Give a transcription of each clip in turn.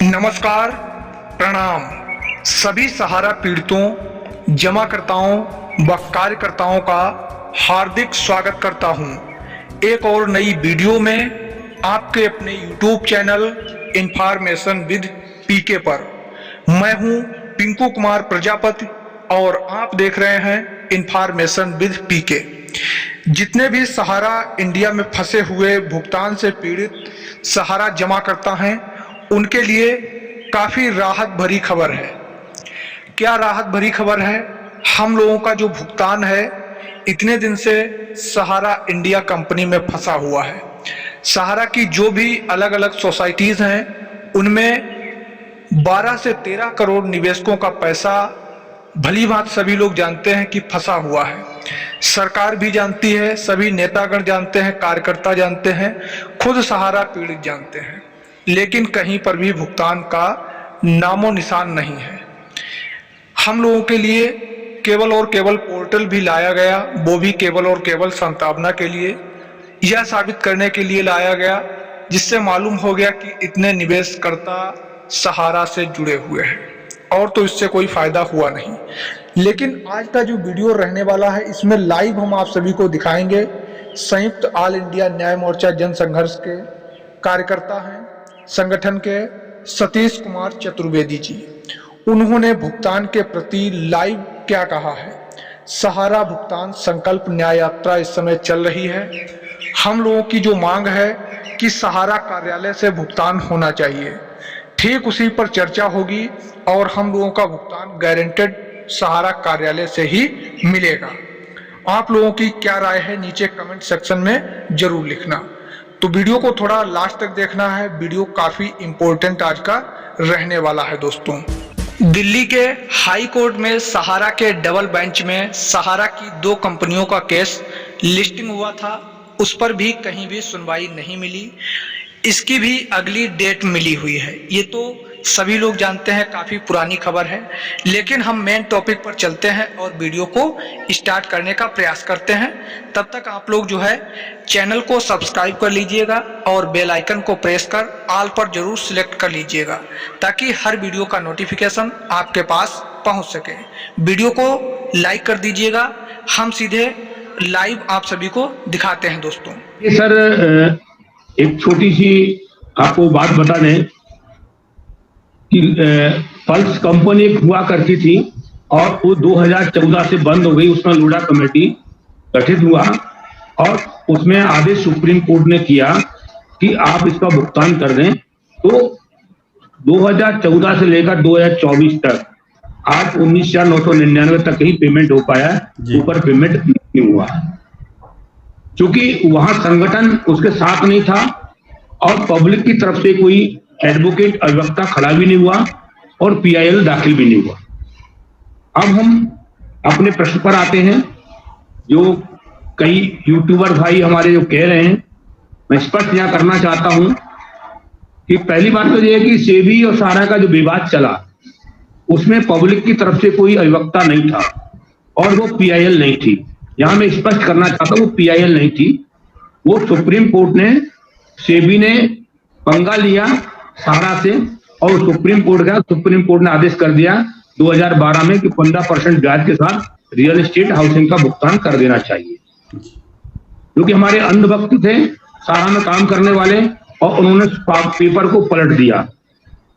नमस्कार, प्रणाम सभी सहारा पीड़ितों, जमाकर्ताओं व कार्यकर्ताओं का हार्दिक स्वागत करता हूं एक और नई वीडियो में आपके अपने YouTube चैनल इंफॉर्मेशन विद पीके पर। मैं हूं पिंकू कुमार प्रजापति और आप देख रहे हैं इंफॉर्मेशन विद पीके। जितने भी सहारा इंडिया में फंसे हुए भुगतान से पीड़ित सहारा जमाकर्ता हैं, उनके लिए काफी राहत भरी खबर है। क्या राहत भरी खबर है? हम लोगों का जो भुगतान है इतने दिन से सहारा इंडिया कंपनी में फंसा हुआ है। सहारा की जो भी अलग अलग सोसाइटीज हैं उनमें 12 से 13 करोड़ निवेशकों का पैसा भली भांत सभी लोग जानते हैं कि फंसा हुआ है। सरकार भी जानती है, सभी नेतागण जानते हैं, कार्यकर्ता जानते हैं, खुद सहारा पीड़ित जानते हैं, लेकिन कहीं पर भी भुगतान का नामो निशान नहीं है। हम लोगों के लिए केवल और केवल पोर्टल भी लाया गया, वो भी केवल और केवल संतावना के लिए, यह साबित करने के लिए लाया गया जिससे मालूम हो गया कि इतने निवेशकर्ता सहारा से जुड़े हुए हैं, और तो इससे कोई फायदा हुआ नहीं। लेकिन आज का जो वीडियो रहने वाला है इसमें लाइव हम आप सभी को दिखाएंगे। संयुक्त ऑल इंडिया न्याय मोर्चा जन संघर्ष के कार्यकर्ता हैं संगठन के सतीश कुमार चतुर्वेदी जी। उन्होंने भुगतान के प्रति लाइव क्या कहा है। सहारा भुगतान संकल्प न्याय यात्रा इस समय चल रही है। हम लोगों की जो मांग है कि सहारा कार्यालय से भुगतान होना चाहिए, ठीक उसी पर चर्चा होगी और हम लोगों का भुगतान गारंटेड सहारा कार्यालय से ही मिलेगा। आप लोगों की क्या राय है नीचे कमेंट सेक्शन में जरूर लिखना। तो वीडियो को थोड़ा लास्ट तक देखना है, वीडियो काफी इंपॉर्टेंट आज का रहने वाला है दोस्तों। दिल्ली के हाई कोर्ट में सहारा के डबल बेंच में सहारा की 2 कंपनियों का केस लिस्टिंग हुआ था, उस पर भी कहीं भी सुनवाई नहीं मिली। इसकी भी अगली डेट मिली हुई है। ये तो सभी लोग जानते हैं, काफी पुरानी खबर है, लेकिन हम मेन टॉपिक पर चलते हैं और वीडियो को स्टार्ट करने का प्रयास करते हैं। तब तक आप लोग जो है चैनल को सब्सक्राइब कर लीजिएगा और बेल आइकन को प्रेस कर ऑल पर जरूर सिलेक्ट कर लीजिएगा ताकि हर वीडियो का नोटिफिकेशन आपके पास पहुंच सके। वीडियो को लाइक कर दीजिएगा। हम सीधे लाइव आप सभी को दिखाते हैं दोस्तों। ये सर एक छोटी सी आपको बात बता दें कि पल्स कंपनी एक हुआ करती थी और वो 2014 से बंद हो गई। उसमें लूडा कमेटी गठित हुआ और उसमें आदेश सुप्रीम कोर्ट ने किया कि आप इसका भुगतान कर दें। तो 2014 से लेकर 2024 तक आज 19,999 तक ही पेमेंट हो पाया, ऊपर पेमेंट नहीं हुआ क्योंकि वहां संगठन उसके साथ नहीं था और पब्लिक की तरफ से कोई एडवोकेट अधिवक्ता खड़ा भी नहीं हुआ और पीआईएल दाखिल भी नहीं हुआ। अब हम अपने प्रश्न पर आते हैं। जो कई यूट्यूबर भाई हमारे जो कह रहे हैं, मैं स्पष्ट यहां करना चाहता हूं कि पहली बात तो यह है कि सेबी और सहारा का जो विवाद चला उसमें पब्लिक की तरफ से कोई अधिवक्ता नहीं था और वो पीआईएल नहीं थी। यहां मैं स्पष्ट करना चाहता हूं, वो पीआईएल नहीं थी। वो सुप्रीम कोर्ट ने, सेबी ने पंगा लिया सहारा से और सुप्रीम कोर्ट गया। सुप्रीम कोर्ट ने आदेश कर दिया 2012 में कि 15% ब्याज के साथ रियल एस्टेट हाउसिंग का भुगतान कर देना चाहिए, क्योंकि हमारे अंधभक्त थे सहारा में काम करने वाले और उन्होंने पेपर को पलट दिया।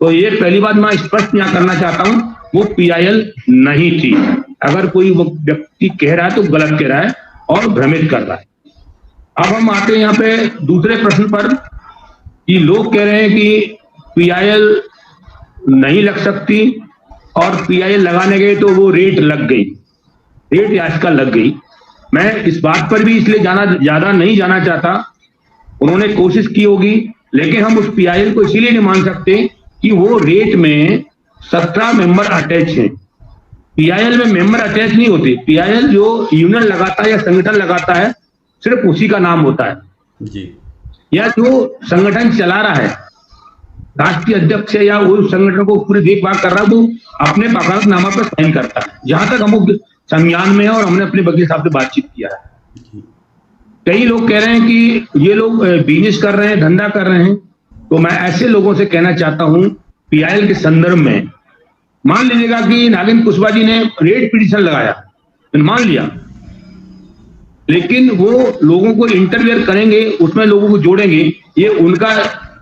तो ये पहली बात मैं स्पष्ट यहाँ करना चाहता हूं, वो पीआईएल नहीं थी। अगर कोई वो व्यक्ति कह रहा है तो गलत कह रहा है और भ्रमित कर रहा है। अब हम आते हैं यहाँ पे दूसरे प्रश्न पर कि लोग कह रहे हैं कि पीआईएल नहीं लग सकती और पीआईएल लगाने गए तो वो रेट लग गई, रेट याचिका लग गई। मैं इस बात पर भी इसलिए ज्यादा नहीं जाना चाहता। उन्होंने कोशिश की होगी, लेकिन हम उस पीआईएल को इसीलिए नहीं मान सकते कि वो रेट में 17 मेंबर अटैच हैं। पीआईएल में मेंबर अटैच नहीं होते। पीआईएल जो यूनियन लगाता है या संगठन लगाता है सिर्फ उसी का नाम होता है जी, या जो संगठन चला रहा है, राष्ट्रीय अध्यक्ष है या वो संगठन को पूरी देखभाल कर रहा है, वो अपने वकालतनामा पर साइन करता है। जहां तक हम संज्ञान में है और हमने अपने वकील साहब से बातचीत किया है। कई लोग कह रहे हैं कि ये लोग बिजनेस कर रहे हैं, धंधा कर रहे हैं, तो मैं ऐसे लोगों से कहना चाहता हूं पीआईएल के संदर्भ में मान लीजिएगा कि नागेंद्र कुशवाहा जी ने रेट पिटीशन लगाया, मान लिया, लेकिन वो लोगों को इंटरवियर करेंगे, उसमें लोगों को जोड़ेंगे, ये उनका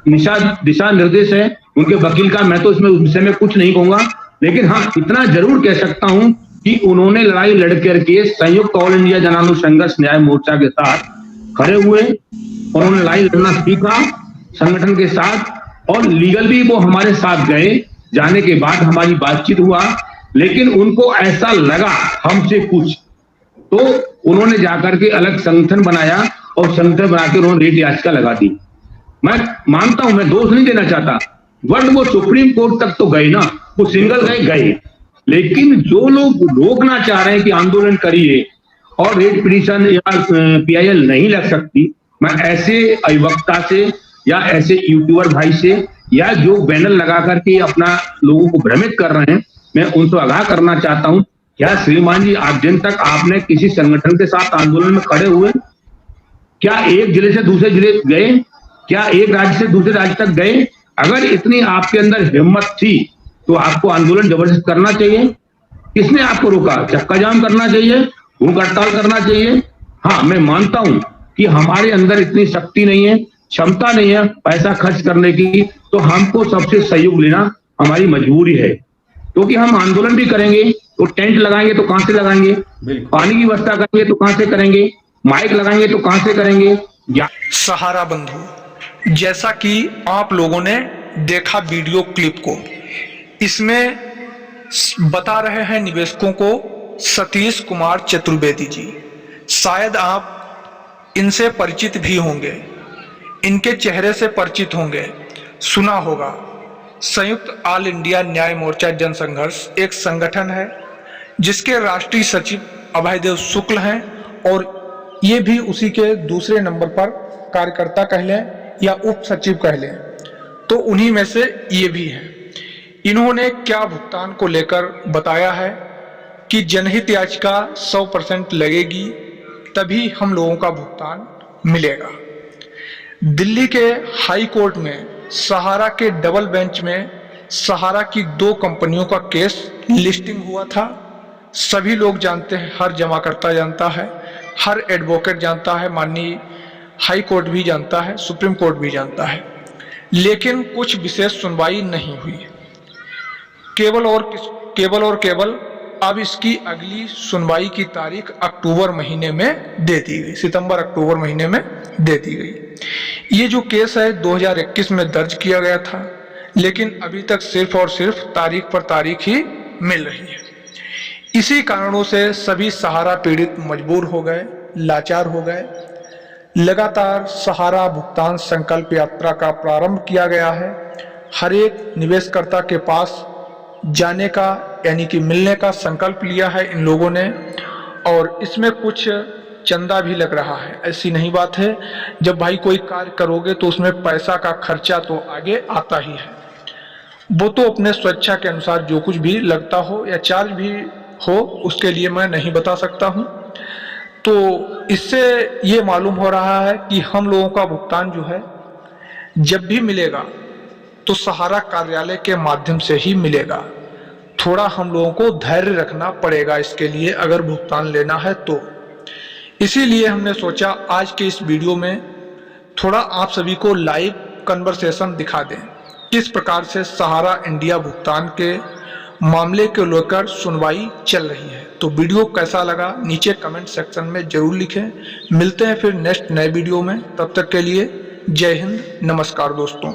दिशा निर्देश है उनके वकील का। मैं तो इसमें उस विषय में कुछ नहीं कहूंगा, लेकिन हाँ इतना जरूर कह सकता हूं कि उन्होंने लड़ाई लड़ करके संयुक्त ऑल इंडिया जन आंदोलन संघर्ष न्याय मोर्चा के साथ खड़े हुए, उन्होंने लड़ाई लड़ना सीखा संगठन के साथ, और लीगल भी वो हमारे साथ गए। जाने के बाद हमारी बातचीत हुआ, लेकिन उनको ऐसा लगा हमसे कुछ, तो उन्होंने जाकर के अलग संगठन बनाया और संगठन बनाकर उन्होंने रेट याचिका लगा दी। मैं मानता हूं, मैं दोष नहीं देना चाहता, बट वो सुप्रीम कोर्ट तक तो गए ना, वो सिंगल गए, लेकिन जो लोग रोकना चाह रहे हैं कि आंदोलन करिए और रेट पिटीशन या पीआईएल नहीं लग सकती, मैं ऐसे अधिवक्ता से या ऐसे यूट्यूबर भाई से या जो बैनर लगा करके अपना लोगों को भ्रमित कर रहे हैं, मैं उनको आगाह करना चाहता हूं, क्या श्रीमान जी आज दिन तक आपने किसी संगठन के साथ आंदोलन में खड़े हुए? क्या एक जिले से दूसरे जिले गए? क्या एक राज्य से दूसरे राज्य तक गए? अगर इतनी आपके अंदर हिम्मत थी तो आपको आंदोलन जबरदस्त करना चाहिए। किसने आपको रोका? चक्का जाम करना चाहिए, भूख हड़ताल करना चाहिए। हाँ, मैं मानता हूं कि हमारे अंदर इतनी शक्ति नहीं है, क्षमता नहीं है पैसा खर्च करने की, तो हमको सबसे सहयोग लेना हमारी मजबूरी है, क्योंकि हम आंदोलन भी करेंगे तो टेंट लगाएंगे तो कहां से लगाएंगे, पानी की व्यवस्था करेंगे तो कहां से करेंगे, माइक लगाएंगे तो कहां से करेंगे। सहारा बंधु, जैसा कि आप लोगों ने देखा वीडियो क्लिप को, इसमें बता रहे हैं निवेशकों को सतीश कुमार चतुर्वेदी जी। शायद आप इनसे परिचित भी होंगे, इनके चेहरे से परिचित होंगे, सुना होगा। संयुक्त ऑल इंडिया न्याय मोर्चा जनसंघर्ष एक संगठन है जिसके राष्ट्रीय सचिव अभयदेव शुक्ल हैं, और ये भी उसी के दूसरे नंबर पर कार्यकर्ता कह लें या उप सचिव कह लें, तो उन्हीं में से ये भी हैं। इन्होंने क्या भुगतान को लेकर बताया है कि जनहित याचिका 100% लगेगी, तभी हम लोगों का भुगतान मिलेगा। दिल्ली के हाई कोर्ट में सहारा के डबल बेंच में सहारा की 2 कंपनियों का केस लिस्टिंग हुआ था। सभी लोग जानते हैं, हर जमाकर्ता जानता है, हर एडवोकेट जानता है, माननीय हाई कोर्ट भी जानता है, सुप्रीम कोर्ट भी जानता है, लेकिन कुछ विशेष सुनवाई नहीं हुई। केवल और केवल अब इसकी अगली सुनवाई की तारीख अक्टूबर महीने में दे दी गई, सितंबर अक्टूबर महीने में दे दी गई। ये जो केस है 2021 में दर्ज किया गया था, लेकिन अभी तक सिर्फ और सिर्फ तारीख पर तारीख ही मिल रही है। इसी कारणों से सभी सहारा पीड़ित मजबूर हो गए, लाचार हो गए। लगातार सहारा भुगतान संकल्प यात्रा का प्रारंभ किया गया है। हर एक निवेशकर्ता के पास जाने का यानी कि मिलने का संकल्प लिया है इन लोगों ने, और इसमें कुछ चंदा भी लग रहा है। ऐसी नहीं बात है, जब भाई कोई कार्य करोगे तो उसमें पैसा का खर्चा तो आगे आता ही है। वो तो अपने स्वेच्छा के अनुसार जो कुछ भी लगता हो या चार्ज भी हो, उसके लिए मैं नहीं बता सकता हूँ। तो इससे ये मालूम हो रहा है कि हम लोगों का भुगतान जो है जब भी मिलेगा तो सहारा कार्यालय के माध्यम से ही मिलेगा। थोड़ा हम लोगों को धैर्य रखना पड़ेगा इसके लिए, अगर भुगतान लेना है तो। इसीलिए हमने सोचा आज के इस वीडियो में थोड़ा आप सभी को लाइव कन्वर्सेशन दिखा दें, किस प्रकार से सहारा इंडिया भुगतान के मामले को लेकर सुनवाई चल रही है। तो वीडियो कैसा लगा नीचे कमेंट सेक्शन में जरूर लिखें। मिलते हैं फिर नेक्स्ट नए वीडियो में, तब तक के लिए जय हिंद, नमस्कार दोस्तों।